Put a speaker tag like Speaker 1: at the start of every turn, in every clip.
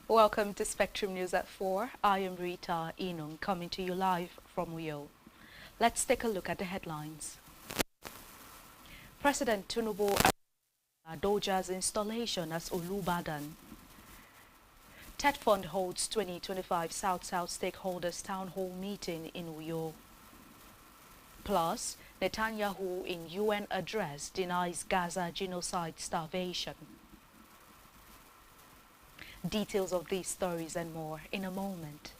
Speaker 1: Welcome to Spectrum News at 4. I am Rita Inung coming to you live from Uyo. Let's take a look at the headlines. President Tinubu Doja's installation as Olubadan. TED Fund holds 2025 South-South Stakeholders Town Hall meeting in Uyo. Plus, Netanyahu in UN address denies Gaza genocide starvation. Details of these stories and more in a moment.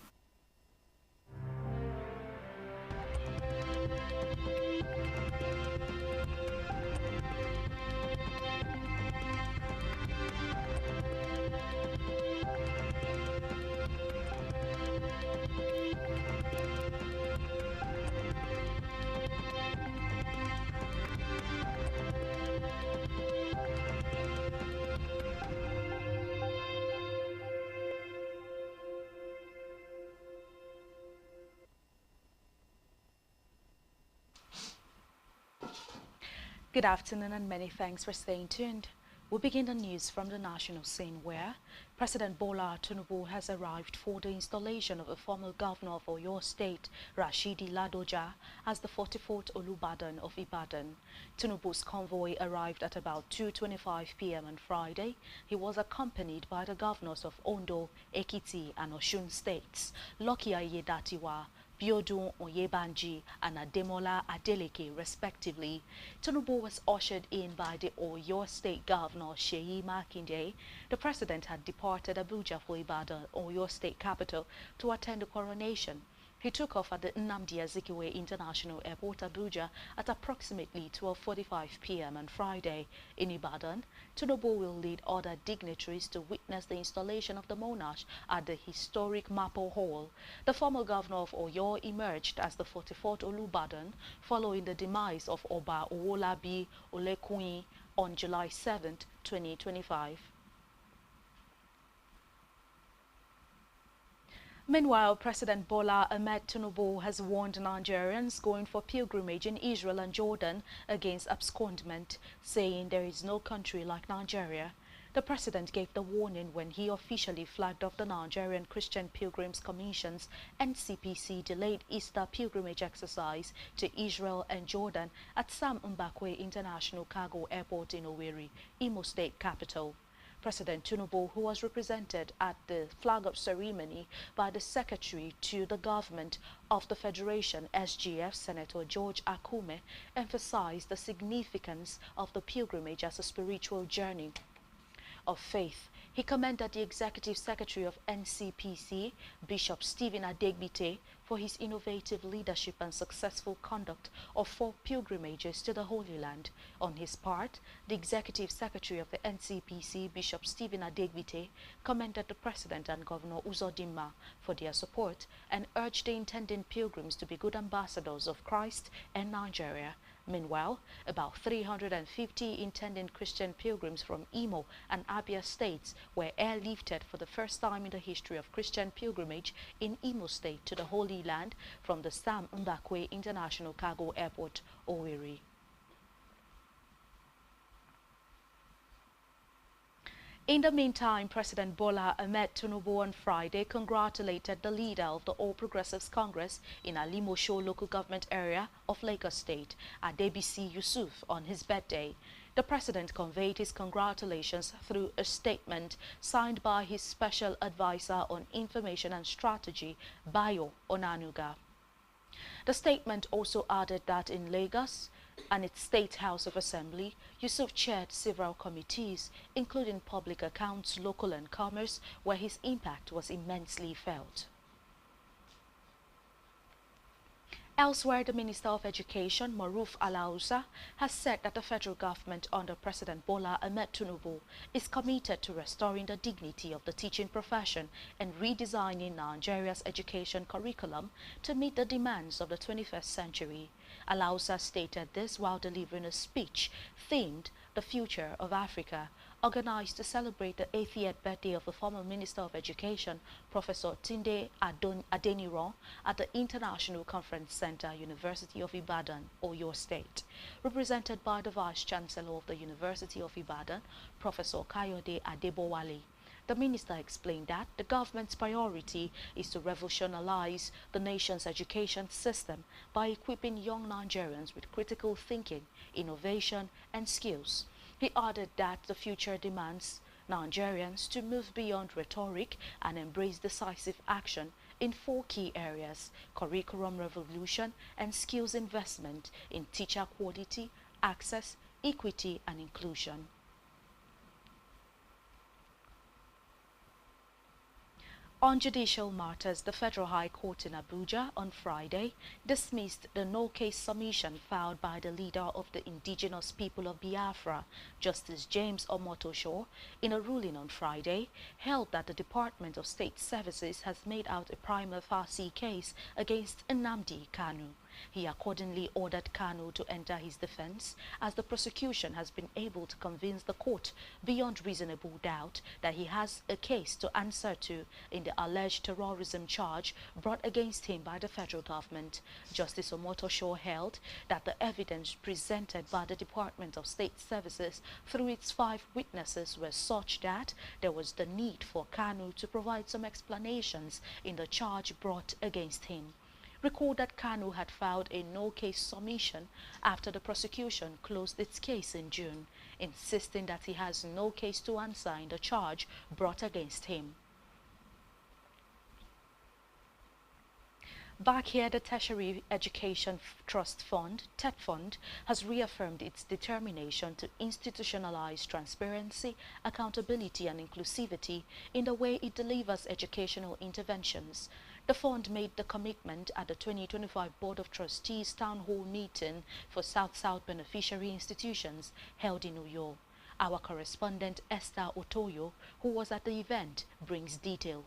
Speaker 1: Good afternoon and many thanks for staying tuned. We begin the news from the national scene where President Bola Tinubu has arrived for the installation of the former governor of Oyo State, Rashidi Ladoja, as the 44th Olubadan of Ibadan. Tinubu's convoy arrived at about 2:25 p.m. on Friday. He was accompanied by the governors of Ondo, Ekiti and Osun states, Lucky Ayedatiwa, Biodun Oyebanji and Ademola Adeleke, respectively. Tinubu was ushered in by the Oyo State Governor Seyi Makinde. The president had departed Abuja for Ibadan, Oyo State capital, to attend the coronation. He took off at the Nnamdi Azikiwe International Airport, Abuja, at approximately 12:45 p.m. on Friday. In Ibadan, Tinubu will lead other dignitaries to witness the installation of the monarch at the historic Mapo Hall. The former governor of Oyo emerged as the 44th Olubadan following the demise of Oba Owolabi Olekunyi on July 7, 2025. Meanwhile, President Bola Ahmed Tinubu has warned Nigerians going for pilgrimage in Israel and Jordan against abscondment, saying there is no country like Nigeria. The president gave the warning when he officially flagged off the Nigerian Christian Pilgrims Commission's NCPC delayed Easter pilgrimage exercise to Israel and Jordan at Sam Mbakwe International Cargo Airport in Owerri, Imo State capital. President Tinubu, who was represented at the flag-up ceremony by the Secretary to the Government of the Federation, SGF, Senator George Akume, emphasized the significance of the pilgrimage as a spiritual journey of faith. He commended the Executive Secretary of NCPC, Bishop Stephen Adegbite, for his innovative leadership and successful conduct of 4 pilgrimages to the Holy Land. On his part, the Executive Secretary of the NCPC, Bishop Stephen Adegbite, commended the President and Governor Uzodinma for their support and urged the intending pilgrims to be good ambassadors of Christ and Nigeria. Meanwhile, about 350 intending Christian pilgrims from Imo and Abia states were airlifted for the first time in the history of Christian pilgrimage in Imo State to the Holy Land from the Sam Mbakwe International Cargo Airport, Owerri. In the meantime, President Bola Ahmed Tinubu on Friday congratulated the leader of the All Progressives Congress in Alimosho local government area of Lagos State, Adebisi Yusuf, on his birthday. The president conveyed his congratulations through a statement signed by his special advisor on information and strategy, Bayo Onanuga. The statement also added that in Lagos and its State House of Assembly, Yusuf chaired several committees, including Public Accounts, Local and Commerce, where his impact was immensely felt. Elsewhere, the Minister of Education, Maruf Alausa, has said that the federal government under President Bola Ahmed Tinubu is committed to restoring the dignity of the teaching profession and redesigning Nigeria's education curriculum to meet the demands of the 21st century. Alausa stated this while delivering a speech themed The Future of Africa, organized to celebrate the 80th birthday of the former Minister of Education, Professor Tunde Adeniran, at the International Conference Center, University of Ibadan, Oyo State. Represented by the Vice Chancellor of the University of Ibadan, Professor Kayode Adebowale. The minister explained that the government's priority is to revolutionize the nation's education system by equipping young Nigerians with critical thinking, innovation, and skills. He added that the future demands Nigerians to move beyond rhetoric and embrace decisive action in four key areas: curriculum revolution and skills investment in teacher quality, access, equity, and inclusion. On judicial matters, the Federal High Court in Abuja on Friday dismissed the no-case submission filed by the leader of the indigenous people of Biafra, Justice James Omotosho, in a ruling on Friday, held that the Department of State Services has made out a prima facie case against Nnamdi Kanu. He accordingly ordered Kanu to enter his defense, as the prosecution has been able to convince the court beyond reasonable doubt that he has a case to answer to in the alleged terrorism charge brought against him by the federal government. Justice Omotosho held that the evidence presented by the Department of State Services through its 5 witnesses were such that there was the need for Kanu to provide some explanations in the charge brought against him. Recall that Kanu had filed a no-case submission after the prosecution closed its case in June, insisting that he has no case to answer in the charge brought against him. Back here, the Tertiary Education Trust Fund, TET Fund, has reaffirmed its determination to institutionalize transparency, accountability and inclusivity in the way it delivers educational interventions. The fund made the commitment at the 2025 Board of Trustees Town Hall meeting for South-South beneficiary institutions held in New York. Our correspondent Esther Otoyo, who was at the event, brings detail.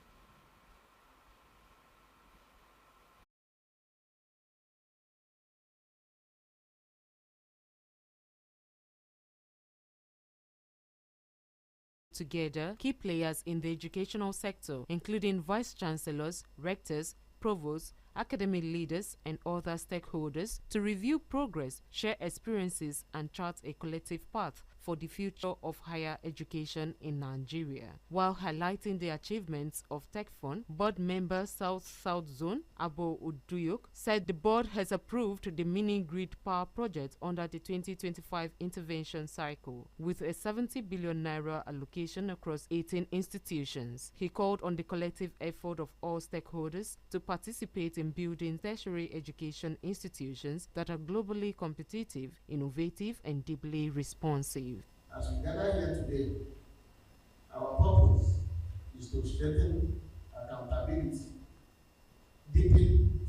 Speaker 2: Together key players in the educational sector, including vice-chancellors, rectors, provosts, academic leaders and other stakeholders, to review progress, share experiences and chart a collective path for the future of higher education in Nigeria. While highlighting the achievements of Tech Fund, board member South Zone Abo Uduyok said the board has approved the mini-grid power project under the 2025 intervention cycle with a 70 billion naira allocation across 18 institutions. He called on the collective effort of all stakeholders to participate in building tertiary education institutions that are globally competitive, innovative and deeply responsive.
Speaker 3: As we gather here today, our purpose is to strengthen accountability, deepen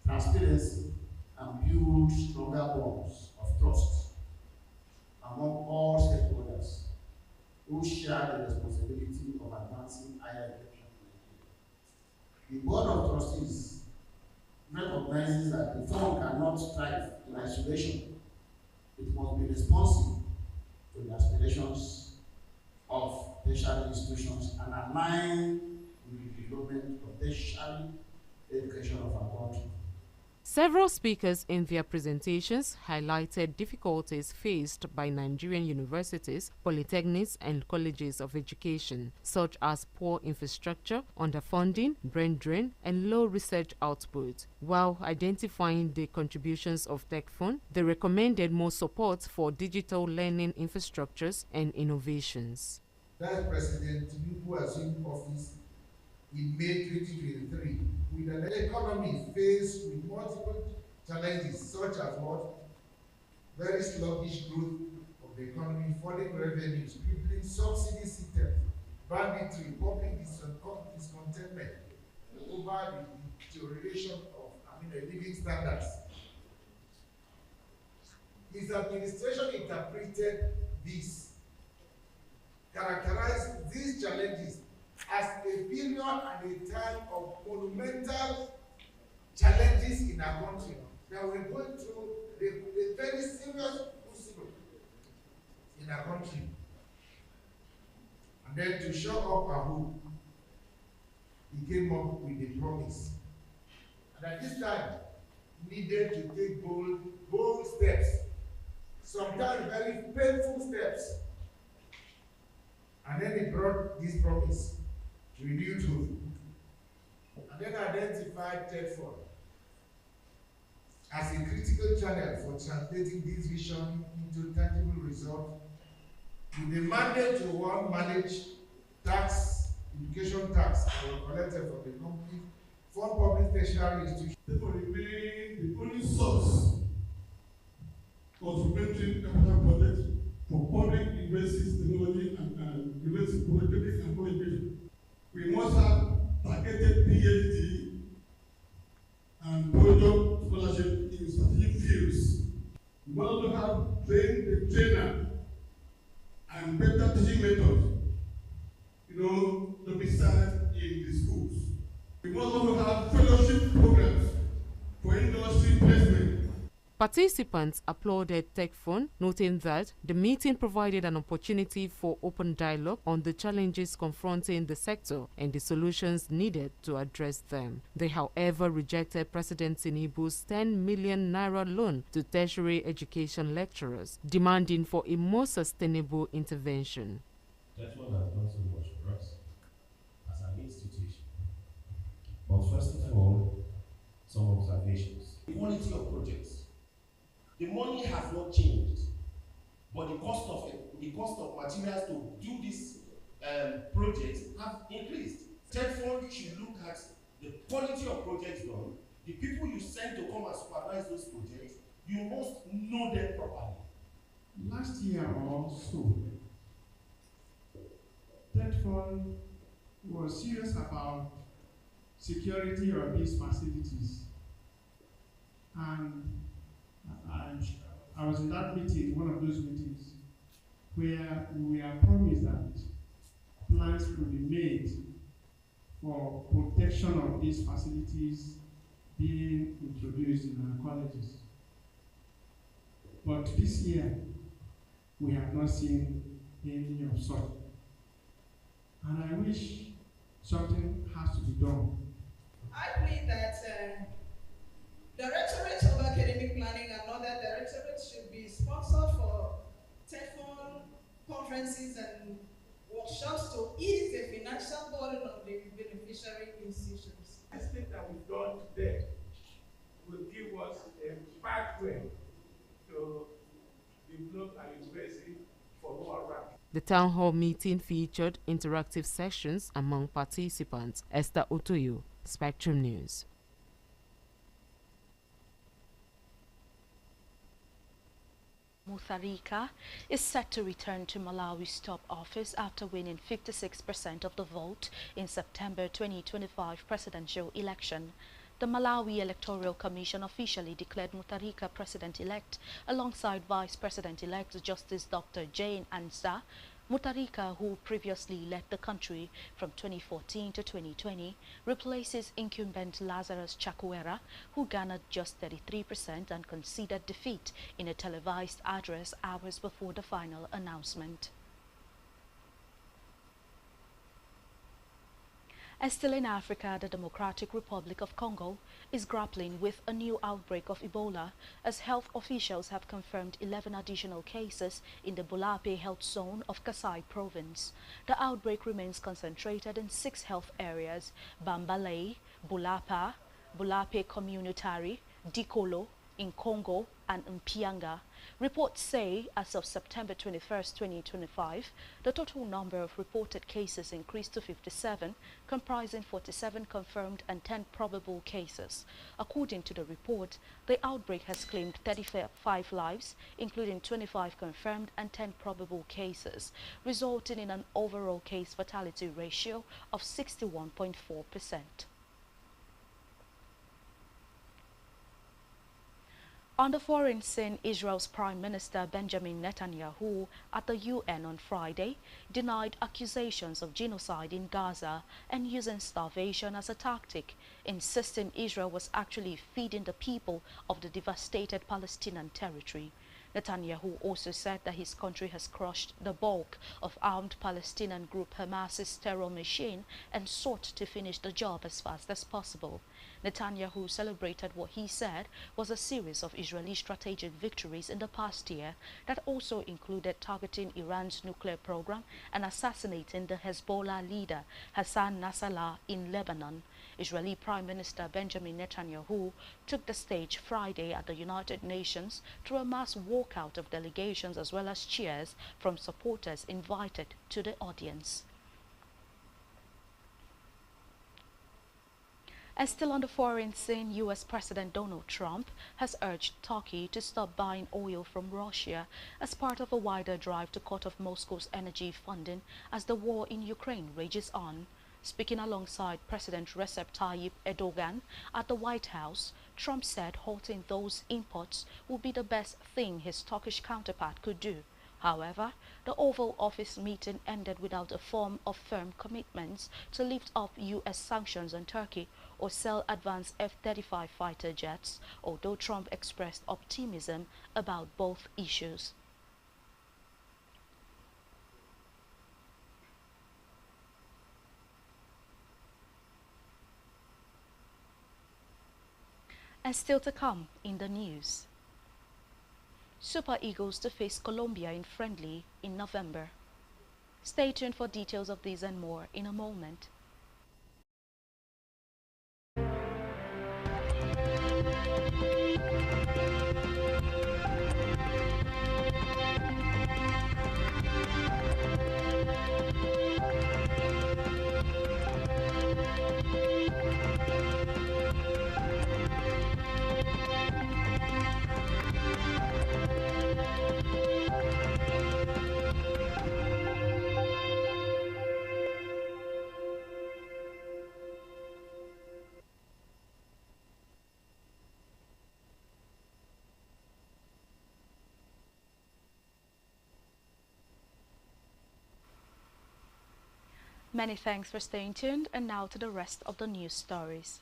Speaker 3: transparency, and build stronger bonds of trust among all stakeholders who share the responsibility of advancing higher education in Nigeria. The Board of Trustees recognizes that the fund cannot thrive in isolation. It must be responsive to the aspirations of tertiary institutions and align with the development of tertiary education of our country.
Speaker 2: Several speakers in their presentations highlighted difficulties faced by Nigerian universities, polytechnics and colleges of education, such as poor infrastructure, underfunding, brain drain and low research output. While identifying the contributions of Tech Fund, they recommended more support for digital learning infrastructures and innovations.
Speaker 3: That President Tinubu assumed office in May 2023 with an economy faced with multiple challenges such as what? Very sluggish growth of the economy, falling revenues, crippling subsidy system, banditry, public discontentment over the deterioration of living standards. His administration interpreted this, characterized these challenges as a period and a time of monumental challenges in our country that we're going through a very serious crucible in our country. And then to show up our hope, he came up with a promise. And at this time, needed to take bold steps, sometimes very painful steps. And then he brought this promise, renewed hope, and then identified TEDFON as a critical channel for translating this vision into tangible results, with a mandate to one manage tax, education tax that were collected from the company, fund public tertiary institutions.
Speaker 4: Therefore, remain the only source of supplementary capital projects for public universities, technology, and university polytechnic and co-education. We must have targeted PhD and postdoc scholarship in specific fields. We must also have trained the trainer and better teaching methods, to be started in the schools. We must also have fellowship programs for industry placement.
Speaker 2: Participants applauded TechFund, noting that the meeting provided an opportunity for open dialogue on the challenges confronting the sector and the solutions needed to address them. They, however, rejected President Tinubu's 10 million naira loan to tertiary education lecturers, demanding for a more sustainable intervention.
Speaker 5: TechFund has done so much for us as an institution. But first of all, some observations. The quality of projects. The money has not changed, but the cost of materials to do this project have increased. TechFund should look at the quality of projects done. The people you send to come and supervise those projects, you must know them properly.
Speaker 4: Last year or so, TechFund was serious about security of these facilities, and I was in that meeting, one of those meetings, where we were promised that plans will be made for protection of these facilities being introduced in our colleges. But this year, we have not seen any of such. And I wish something has to be done.
Speaker 6: I believe that Directorate of Academic Planning and other directorates should be sponsored for TechFund conferences and workshops to ease the financial burden of the beneficiary institutions.
Speaker 7: This thing that we've done today will give us a pathway to develop an university for lower rank.
Speaker 2: The town hall meeting featured interactive sessions among participants. Esther Otoyo, Spectrum News.
Speaker 1: Mutharika is set to return to Malawi's top office after winning 56% of the vote in September 2025 presidential election. The Malawi Electoral Commission officially declared Mutharika president-elect alongside Vice President-elect Justice Dr. Jane Ansa. Mutharika, who previously led the country from 2014 to 2020, replaces incumbent Lazarus Chakwera, who garnered just 33% and conceded defeat in a televised address hours before the final announcement. And still in Africa, the Democratic Republic of Congo is grappling with a new outbreak of Ebola as health officials have confirmed 11 additional cases in the Bulape health zone of Kasai province. The outbreak remains concentrated in 6 health areas: Bambalei, Bulapa, Bulape Communitary, Dikolo, in Congo and Mpianga. Reports say as of September 21, 2025, the total number of reported cases increased to 57, comprising 47 confirmed and 10 probable cases. According to the report, the outbreak has claimed 35 lives, including 25 confirmed and 10 probable cases, resulting in an overall case fatality ratio of 61.4%. On the foreign scene, Israel's Prime Minister Benjamin Netanyahu at the UN on Friday denied accusations of genocide in Gaza and using starvation as a tactic, insisting Israel was actually feeding the people of the devastated Palestinian territory. Netanyahu also said that his country has crushed the bulk of armed Palestinian group Hamas's terror machine and sought to finish the job as fast as possible. Netanyahu celebrated what he said was a series of Israeli strategic victories in the past year that also included targeting Iran's nuclear program and assassinating the Hezbollah leader Hassan Nasrallah in Lebanon. Israeli Prime Minister Benjamin Netanyahu took the stage Friday at the United Nations through a mass walkout of delegations as well as cheers from supporters invited to the audience. And still on the foreign scene, U.S. President Donald Trump has urged Turkey to stop buying oil from Russia as part of a wider drive to cut off Moscow's energy funding as the war in Ukraine rages on. Speaking alongside President Recep Tayyip Erdogan at the White House, Trump said halting those imports would be the best thing his Turkish counterpart could do. However, the Oval Office meeting ended without a form of firm commitments to lift up U.S. sanctions on Turkey or sell advanced F-35 fighter jets, although Trump expressed optimism about both issues. And still to come in the news. Super Eagles to face Colombia in friendly in November. Stay tuned for details of these and more in a moment. Many thanks for staying tuned, and now to the rest of the news stories.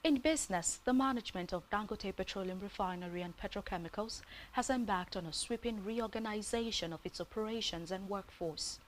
Speaker 1: In business, the management of Dangote Petroleum Refinery and Petrochemicals has embarked on a sweeping reorganization of its operations and workforce.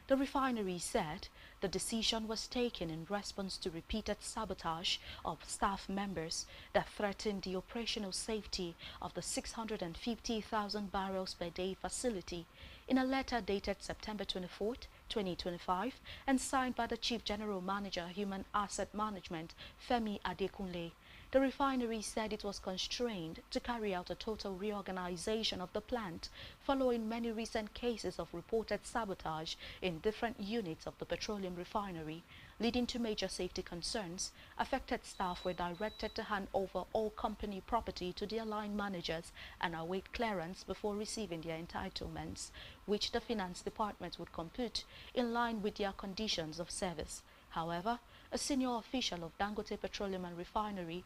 Speaker 1: The refinery said the decision was taken in response to repeated sabotage of staff members that threatened the operational safety of the 650,000 barrels per day facility. In a letter dated September 24, 2025, and signed by the Chief General Manager, Human Asset Management, Femi Adekunle, the refinery said it was constrained to carry out a total reorganization of the plant following many recent cases of reported sabotage in different units of the petroleum refinery, leading to major safety concerns. Affected staff were directed to hand over all company property to their line managers and await clearance before receiving their entitlements, which the Finance Department would compute in line with their conditions of service. However, a senior official of Dangote Petroleum and Refinery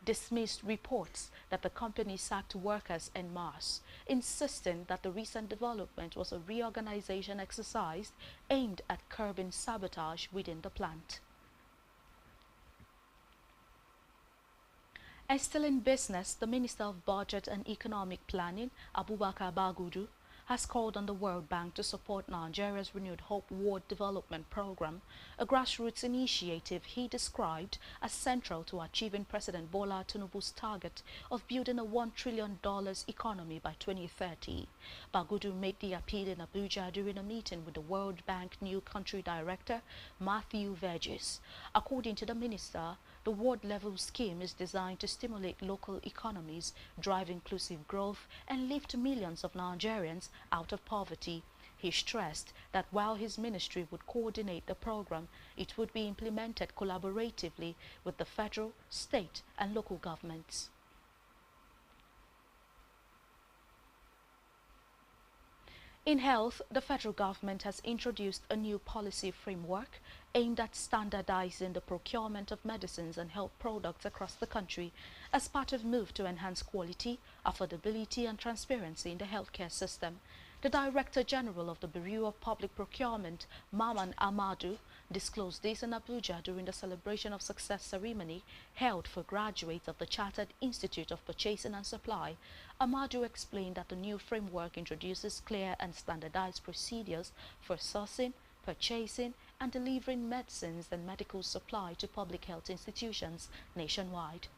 Speaker 1: dismissed reports that the company sacked workers en masse, insisting that the recent development was a reorganization exercise aimed at curbing sabotage within the plant. And still in business, the Minister of Budget and Economic Planning, Abubakar Bagudu, has called on the World Bank to support Nigeria's Renewed Hope Ward Development Program, a grassroots initiative he described as central to achieving President Bola Tinubu's target of building a $1 trillion economy by 2030. Bagudu made the appeal in Abuja during a meeting with the World Bank new country director, Matthew Vergis. According to the minister, the ward-level scheme is designed to stimulate local economies, drive inclusive growth, and lift millions of Nigerians out of poverty. He stressed that while his ministry would coordinate the program, it would be implemented collaboratively with the federal, state, and local governments. In health, the federal government has introduced a new policy framework aimed at standardizing the procurement of medicines and health products across the country as part of a move to enhance quality, affordability, and transparency in the healthcare system. The Director General of the Bureau of Public Procurement, Maman Amadou, disclosed this in Abuja during the celebration of success ceremony held for graduates of the Chartered Institute of Purchasing and Supply. Amadou explained that the new framework introduces clear and standardized procedures for sourcing, purchasing, and delivering medicines and medical supply to public health institutions nationwide.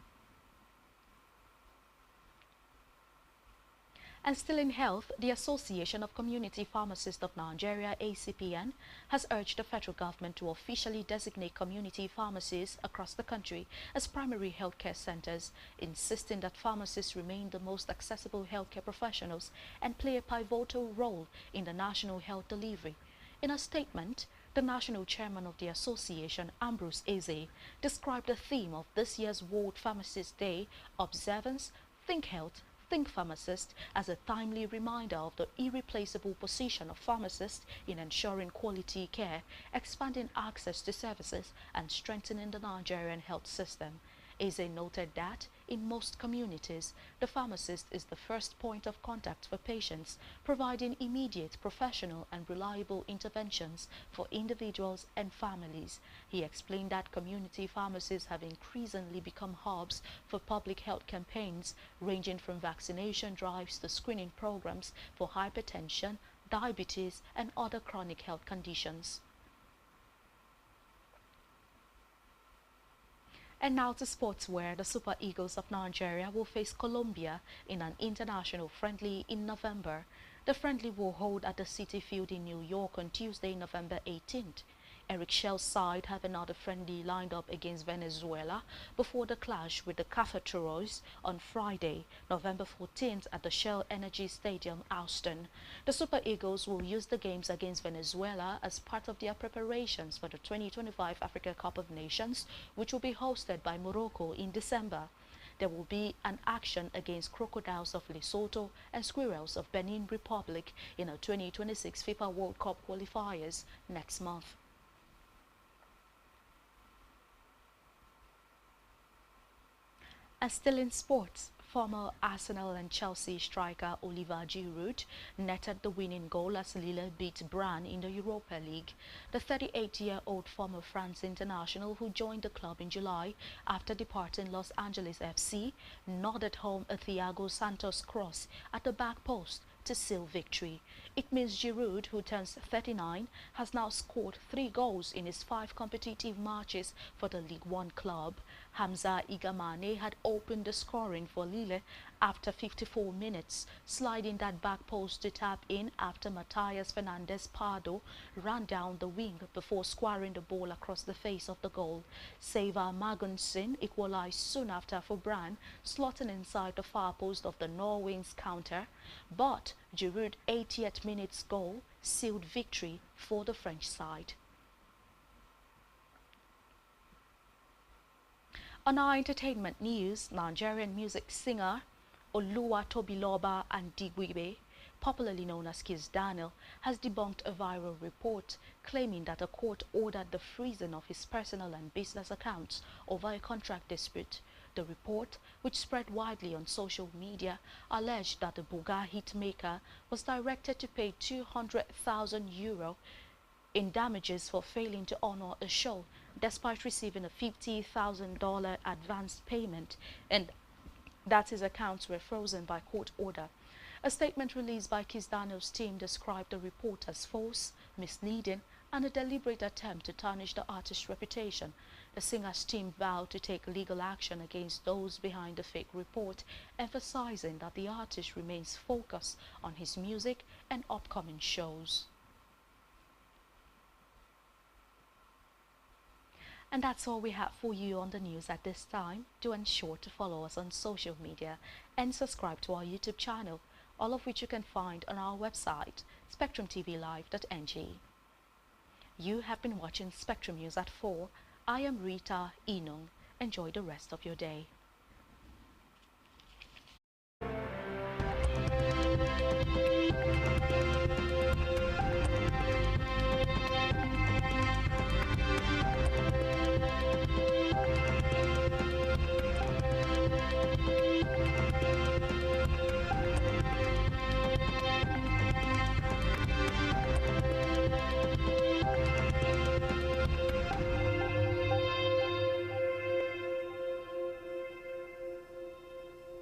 Speaker 1: And still in health, the Association of Community Pharmacists of Nigeria, ACPN, has urged the federal government to officially designate community pharmacies across the country as primary healthcare centers, insisting that pharmacists remain the most accessible healthcare professionals and play a pivotal role in the national health delivery. In a statement, the national chairman of the association, Ambrose Eze, described the theme of this year's World Pharmacist Day observance, Think Health, Think Pharmacist, as a timely reminder of the irreplaceable position of pharmacists in ensuring quality care, expanding access to services, and strengthening the Nigerian health system. Eze noted that, in most communities, the pharmacist is the first point of contact for patients, providing immediate, professional, and reliable interventions for individuals and families. He explained that community pharmacies have increasingly become hubs for public health campaigns, ranging from vaccination drives to screening programs for hypertension, diabetes, and other chronic health conditions. And now to sports, where the Super Eagles of Nigeria will face Colombia in an international friendly in November. The friendly will hold at the Citi Field in New York on Tuesday, November 18th. Eric Shell's side have another friendly lined up against Venezuela before the clash with the Cafeteros on Friday, November 14th at the Shell Energy Stadium, Austin. The Super Eagles will use the games against Venezuela as part of their preparations for the 2025 Africa Cup of Nations, which will be hosted by Morocco in December. There will be an action against Crocodiles of Lesotho and Squirrels of Benin Republic in the 2026 FIFA World Cup qualifiers next month. And still in sports, former Arsenal and Chelsea striker Oliver Giroud netted the winning goal as Lille beat Brann in the Europa League. The 38-year-old former France international, who joined the club in July after departing Los Angeles FC, nodded home a Thiago Santos cross at the back post to seal victory. It means Giroud, who turns 39, has now scored 3 goals in his 5 competitive matches for the League One club. Hamza Igamane had opened the scoring for Lille after 54 minutes, sliding that back post to tap in after Matthias Fernandez Pardo ran down the wing before squaring the ball across the face of the goal. Seva Magunsen equalized soon after for Brann, slotting inside the far post of the Norway's counter, but Giroud's 80th minute's goal sealed victory for the French side. On our entertainment news, Nigerian music singer Oluwa Tobiloba Andigwibe, popularly known as Kiss Daniel, has debunked a viral report claiming that a court ordered the freezing of his personal and business accounts over a contract dispute. The report, which spread widely on social media, alleged that the Buga hitmaker was directed to pay €200,000 in damages for failing to honor a show despite receiving a $50,000 advance payment, and that his accounts were frozen by court order. A statement released by Kiss Daniel's team described the report as false, misleading, and a deliberate attempt to tarnish the artist's reputation. The singer's team vowed to take legal action against those behind the fake report, emphasizing that the artist remains focused on his music and upcoming shows. And that's all we have for you on the news at this time. Do ensure to follow us on social media and subscribe to our YouTube channel, all of which you can find on our website, spectrumtvlive.ng. You have been watching Spectrum News at 4. I am Rita Inung. Enjoy the rest of your day.